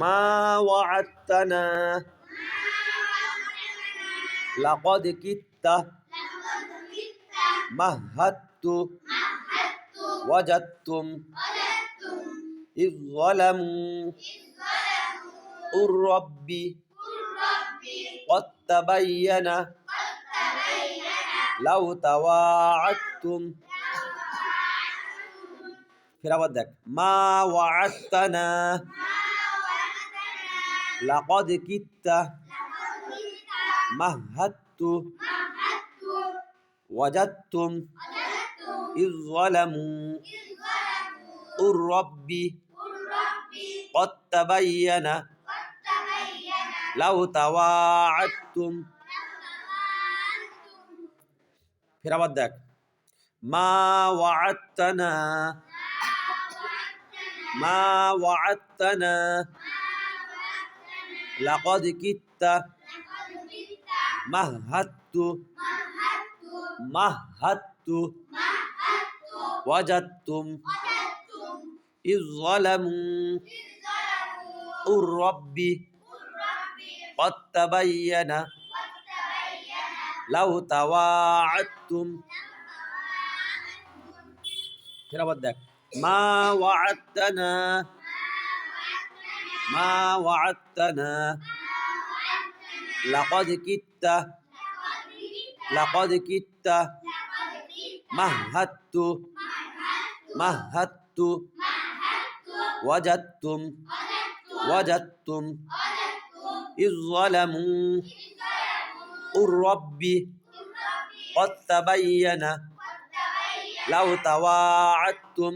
মা ওয়া'আদতানা লাকাদ কিত্তা মাহাদতু ওয়াজাদতুম ইয যালামু উর-রাব্বি قد تبين لو تواعدتم फिर आवाज देख ما وعدتنا لقد كدت مهدت وجدتم إذ ظلموا الرب قد تبين لو تواعدتم फिर आवाज देख ما وعدتنا لقد كدت مهدت وجدتم إذ ظلموا الرب قد تبين لو تواعدتم फिर आवाज देख ما وعدتنا لقد كدت مهدت وجدتم إذ ظلموا الرب قد تبين لو تواعدتم